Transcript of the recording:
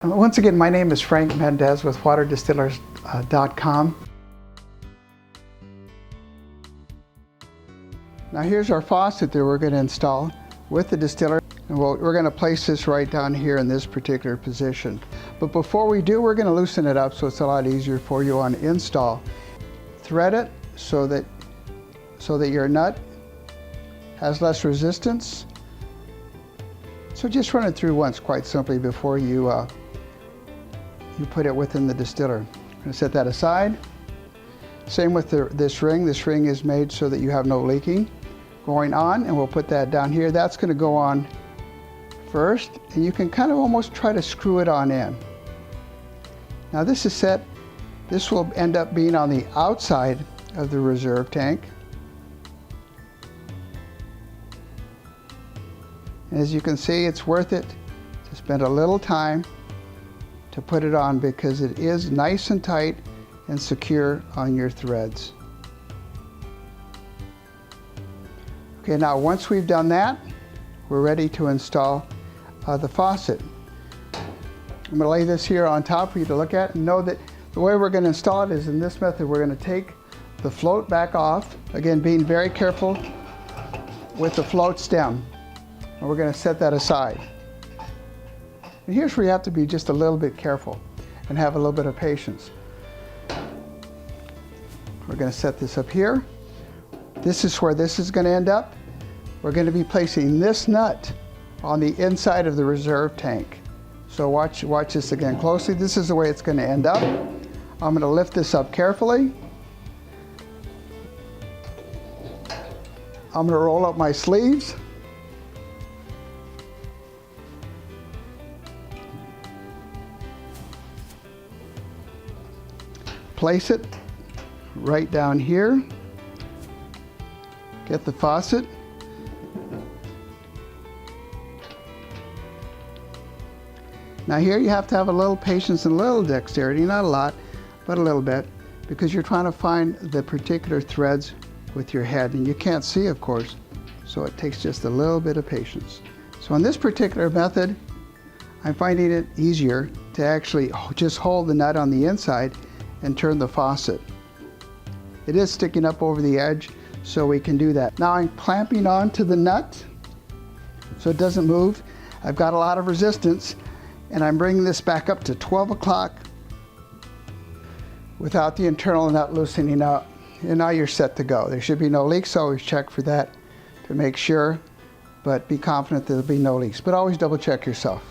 Once again, my name is Frank Mendez with waterdistillers.com. Now here's our faucet that we're going to install with the distiller. And we're going to place this right down here in this particular position. But before we do, we're going to loosen it up so it's a lot easier for you on install. Thread it so that your nut has less resistance. So just run it through once, quite simply, before you put it within the distiller. I'm going to set that aside. Same with this ring. This ring is made so that you have no leaking going on, and we'll put that down here. That's going to go on first, and you can kind of almost try to screw it on in. Now this is set. This will end up being on the outside of the reserve tank. And as you can see, it's worth it to spend a little time to put it on because it is nice and tight and secure on your threads. Okay, now once we've done that, we're ready to install the faucet. I'm going to lay this here on top for you to look at and know that the way we're going to install it is in this method. We're going to take the float back off, again being very careful with the float stem, and we're going to set that aside. And here's where you have to be just a little bit careful and have a little bit of patience. We're going to set this up here. This is where this is going to end up. We're going to be placing this nut on the inside of the reserve tank. So watch this again closely. This is the way it's going to end up. I'm going to lift this up carefully. I'm going to roll up my sleeves. Place it right down here. Get the faucet. Now here you have to have a little patience and a little dexterity, not a lot, but a little bit, because you're trying to find the particular threads with your head, and you can't see, of course, so it takes just a little bit of patience. So in this particular method, I'm finding it easier to actually just hold the nut on the inside and turn the faucet. It is sticking up over the edge, so we can do that. Now I'm clamping onto the nut so it doesn't move. I've got a lot of resistance, and I'm bringing this back up to 12 o'clock without the internal nut loosening up. And now you're set to go. There should be no leaks. Always check for that to make sure, but be confident there'll be no leaks. But always double check yourself.